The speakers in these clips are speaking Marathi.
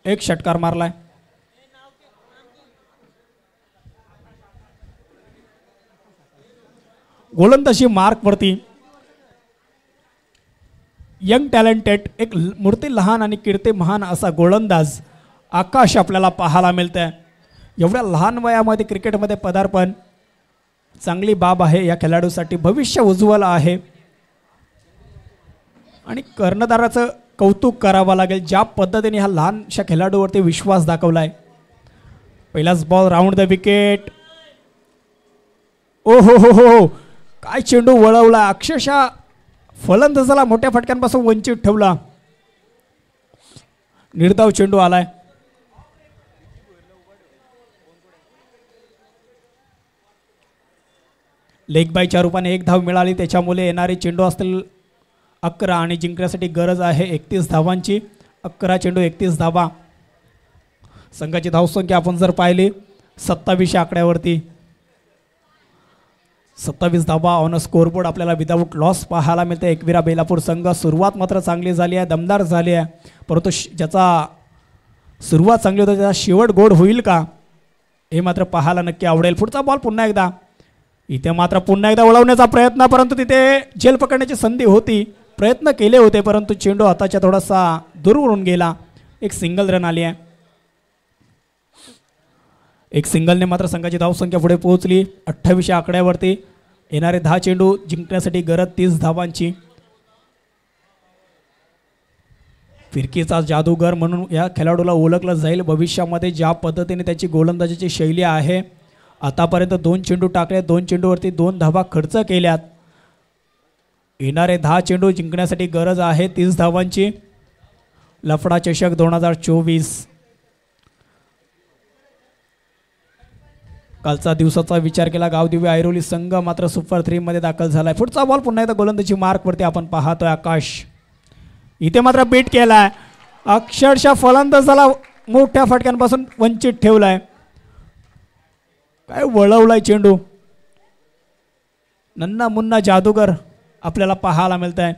एक षटकार मारलाय. गोलंदाजी मार्क वरती यंग टॅलेंटेड एक मूर्ती लहान आणि कीर्ती महान असा गोलंदाज आकाश आपल्याला पाहायला मिळतंय. एवढ्या लहान वयामध्ये क्रिकेटमध्ये पदार्पण चांगली बाब आहे या खेळाडूसाठी. भविष्य उज्ज्वल आहे आणि कर्णधाराचं कौतुक करावं लागेल ज्या पद्धतीने ह्या लहानशा खेळाडूवरती विश्वास दाखवलाय. पहिलाच बॉल राऊंड द विकेट. ओ हो हो हो हो काय चेंडू वळवला. अक्षरशः फलंदाजाला मोठ्या फटक्यांपासून वंचित ठेवला. निर्धाव चेंडू आलाय. लेग बायच्या रूपाने एक धाव मिळाली. त्याच्यामुळे येणारे चेंडू असतील 11 आणि जिंकण्यासाठी गरज आहे 31 धावांची. 11 चेंडू 31 धावा. संघाची धावसंख्या आपण जर पाहिली 27 आकड्यावरती 27 धावा ऑन स्कोरबोर्ड आपल्याला विदाऊट लॉस पाहायला मिळते. एकविरा बेलापूर संघ सुरुवात मात्र चांगली झाली आहे, दमदार झाली आहे, परंतु ज्याचा सुरुवात चांगली होती त्याचा शेवट गोड होईल का हे मात्र पाहायला नक्की आवडेल. पुढचा बॉल पुन्हा एकदा. इथे मात्र पुन्हा एकदा वळवण्याचा प्रयत्न, परंतु तिथे झेल पकडण्याची संधी होती. प्रयत्न केले होते परंतु चेंडू हाताच्या थोडासा दूरवरून गेला. एक सिंगल रन आली आहे. एक सिंगलने मात्र संघाची धावसंख्या पुढे पोहोचली 28 आकड्यावरती. येणारे 10 चेंडू जिंकण्यासाठी गरज 30 धावांची. फिरकीचा जादूगर म्हणून या खेळाडूला ओळखलं जाईल भविष्यामध्ये. ज्या पद्धतीने त्याची गोलंदाजीची शैली आहे. आतापर्यंत 2 चेंडू टाकले, 2 चेंडूवरती 2 धावा खर्च केल्यात. येणारे 10 चेंडू जिंकण्यासाठी गरज आहे 30 धावांची. लफडा चषक 2024 कालचा दिवसाचा विचार केला गावदेवी ऐरोली संघ मात्र सुपर 3 मध्ये दाखल झालाय. पुढचा बॉल पुन्हा एकदा गोलंदाजी मार्कवरती आपण पाहतोय आकाश. इथे मात्र बीट केलाय. अक्षरशः फलंदाजाला मोठ्या फटक्यांपासून वंचित ठेवलाय. काय वळवलाय चेंडू. नन्ना मुन्ना जादूगर आपल्याला पाहायला मिळत आहे.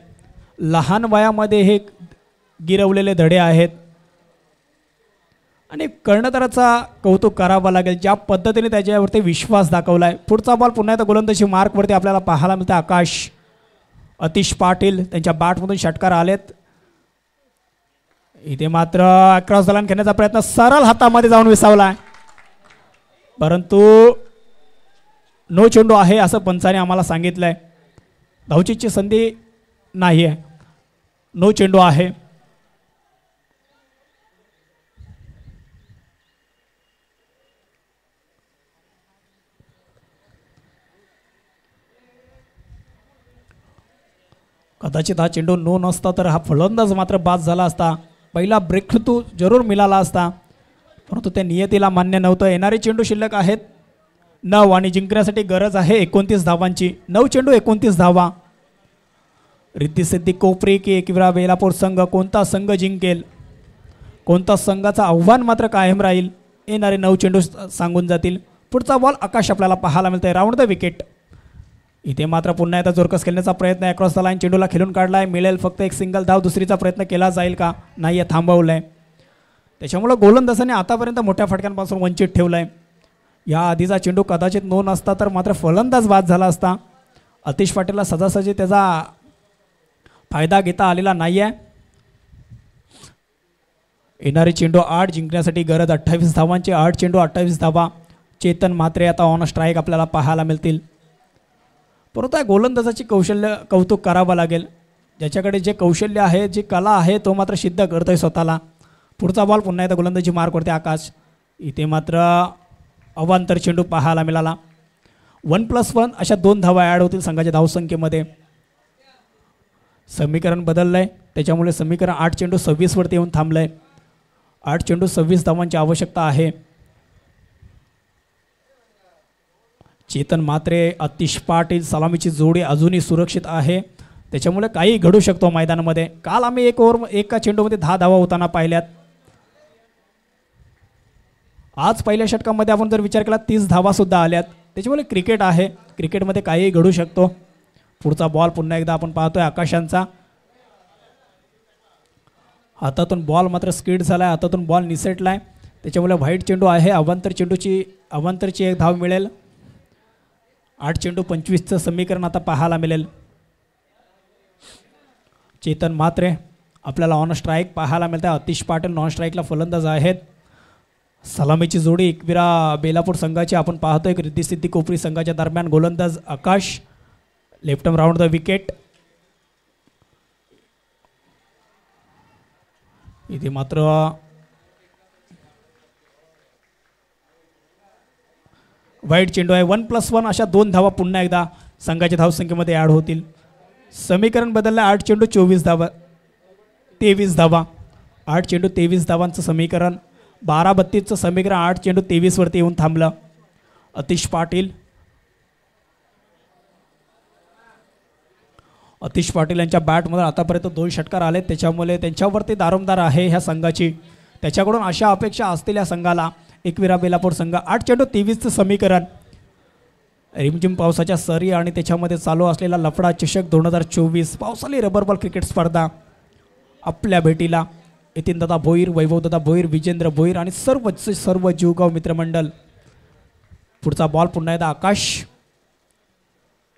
लहान वयामध्ये हे गिरवलेले धडे आहेत आणि कर्णधाराचा कौतुक करावं लागेल ज्या पद्धतीने त्याच्यावरती विश्वास दाखवलाय. पुढचा बॉल पुन्हा एकदा गोलंदाजी मार्कवरती आपल्याला पाहायला मिळतं आकाश. अतिश पाटील त्यांच्या बॅटमधून षटकार आलेत. इथे मात्र क्रॉस द लाईन खेळण्याचा प्रयत्न सरळ हातामध्ये जाऊन विसावलाय, परंतु नो चेंडू आहे असं पंचाने आम्हाला सांगितलंय. धावचीची संधी नाही आहे, नो चेंडू आहे. कदाचित हा चेंडू नो नसता तर हा फलंदाज मात्र बाद झाला असता. पहिला ब्रेक थ्रू जरूर मिळाला असता, परंतु त्या नियतीला मान्य नव्हतं. येणारे चेंडू शिल्लक आहेत 9 आणि जिंकण्यासाठी गरज आहे 29 धावांची. 9 चेंडू 29 धावा. रिद्धी सिद्धी कोपरी की एकविरा बेलापूर संघ, कोणता संघ जिंकेल, कोणता संघाचा आव्हान मात्र कायम राहील, येणारे 9 चेंडू सांगून जातील. पुढचा बॉल आकाश आपल्याला पाहायला मिळतंय. Round the wicket. इथे मात्र पुन्हा एकदा जोरकस खेळण्याचा प्रयत्न आहे. क्रॉस द लाईन चेंडूला खेळून काढलाय. मिळेल फक्त एक सिंगल धाव. दुसरीचा प्रयत्न केला जाईल का, नाही आहे, थांबवलंय. त्याच्यामुळे गोलंदाजाने आतापर्यंत मोठ्या फटक्यांपासून वंचित ठेवलंय. या आधीचा चेंडू कदाचित नो नसता तर मात्र फलंदाज बाद झाला असता. अतिश पाटीलला सहजासहजी त्याचा फायदा घेता आलेला नाही आहे. येणारे चेंडू 8 जिंकण्यासाठी गरज 28 धावांची. 8 चेंडू 28 धावा. चेतन म्हात्रे आता ऑन स्ट्राईक आपल्याला पाहायला मिळतील, परंतु या गोलंदाजाची कौतुक करावं लागेल. ज्याच्याकडे जे कौशल्य आहे, जी कला आहे, तो मात्र सिद्ध करतोय स्वतःला. पुढचा बॉल पुन्हा एकदा गोलंदाजी मार्क करते आकाश. इथे मात्र अवांतर चेंडू पाहायला मिळाला. 1+1 अशा 2 धावा ॲड होतील संघाच्या धावसंख्येमध्ये. समीकरण बदललंय, त्याच्यामुळे समीकरण 8 चेंडू 26 वरती येऊन थांबलंय. 8 चेंडू 26 धावांची आवश्यकता आहे. चेतन म्हात्रे, अतिश पाटील सलामीची जोडी अजूनही सुरक्षित आहे, त्याच्यामुळे काही घडू शकतो मैदानामध्ये. काल आम्ही एका चेंडूमध्ये 10 धावा होताना पाहिल्यात. आज पहिल्या षटकामध्ये आपण जर विचार केला 30 धावा सुद्धा आल्यात. त्याच्यामुळे क्रिकेट आहे, क्रिकेटमध्ये काहीही घडू शकतो. पुढचा बॉल पुन्हा एकदा आपण पाहतोय आकाशांचा. हातातून बॉल मात्र स्किड झाला आहे, हातातून बॉल निसटला आहे, त्याच्यामुळे व्हाईट चेंडू आहे. अवांतरची एक धाव मिळेल. 8 चेंडू 25चं समीकरण आता पाहायला मिळेल. चेतन म्हात्रे आपल्याला ऑन स्ट्राईक पाहायला मिळते. आतिश पाटील नॉन स्ट्राईकला फलंदाज आहेत. सलामीची जोडी एकविरा बेलापूर संघाची आपण पाहतोय. रिद्धी सिद्धी कोपरी संघाच्या दरम्यान गोलंदाज Akash left arm round the wicket. इथे मात्र वाईट चेंडू आहे. 1+1 अशा 2 धावा पुन्हा एकदा संघाच्या धावसंख्येमध्ये ॲड होतील. समीकरण बदललं. 8 चेंडू 23 धावा 23 धावा 8 चेंडू 23 धावांचं समीकरण. 12-32चं समीकरण 8 चेंडू 23 वरती येऊन थांबलं. आतिश पाटील यांच्या बॅटमध्ये आतापर्यंत 2 षटकार आले, त्याच्यामुळे त्यांच्यावरती दारोमदार आहे ह्या संघाची. त्याच्याकडून अशा अपेक्षा असतील या संघाला. एकविरा बेलापूर संघ 8 चेंडू 23चं समीकरण. रिमझिम पावसाच्या सरी आणि त्याच्यामध्ये चालू असलेला लफडा चषक 2024 पावसाळी रबर बॉल क्रिकेट स्पर्धा आपल्या भेटीला यतीनदादा भोईर, वैभवदादा भोईर, विजेंद्र भोईर आणि सर्व जीवगाव मित्रमंडळ. पुढचा बॉल पुन्हा एकदा आकाश.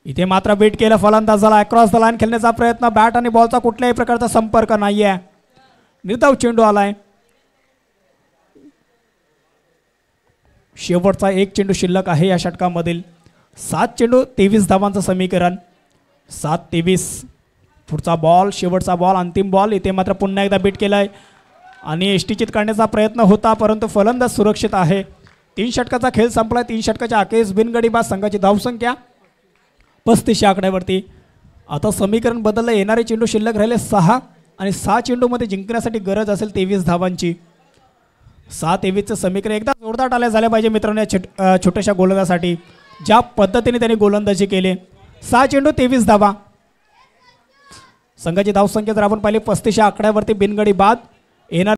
इथे मात्र बीट केलं फलंदाजाला. अक्रॉस द लाईन खेळण्याचा प्रयत्न. बॅट आणि बॉलचा कुठल्याही प्रकारचा संपर्क नाही आहे. निर्धाव चेंडू आलाय. शेवटचा 1 चेंडू शिल्लक आहे या षटकामधील. 7 चेंडू 23 धावांचं समीकरण. 7-23. पुढचा बॉल, शेवटचा बॉल, अंतिम बॉल. इथे मात्र पुन्हा एकदा बीट केलाय आणि एष्टीचित काढण्याचा प्रयत्न होता, परंतु फलंदाज सुरक्षित आहे. 3 षटकाचा खेळ संपलाय. 3 षटकाच्या अखेरीस बिनगडी बाद संघाची धावसंख्या 35 आकड्यावरती. आता समीकरण बदललं. येणारे चेंडू शिल्लक राहिले 6 आणि 6 चेंडूमध्ये जिंकण्यासाठी गरज असेल 23 धावांची. 6-23चं समीकरण एकदा जोरदार टाळ्या झाल्या पाहिजे मित्रांनो या छोट्याशा गोलंदाजासाठी. ज्या पद्धतीने त्यांनी गोलंदाजी केली. 6 चेंडू 23 धावा. संघाची धावसंख्या जर आपण पाहिली 35 आकड्यावरती बिनगडी बाद. येणार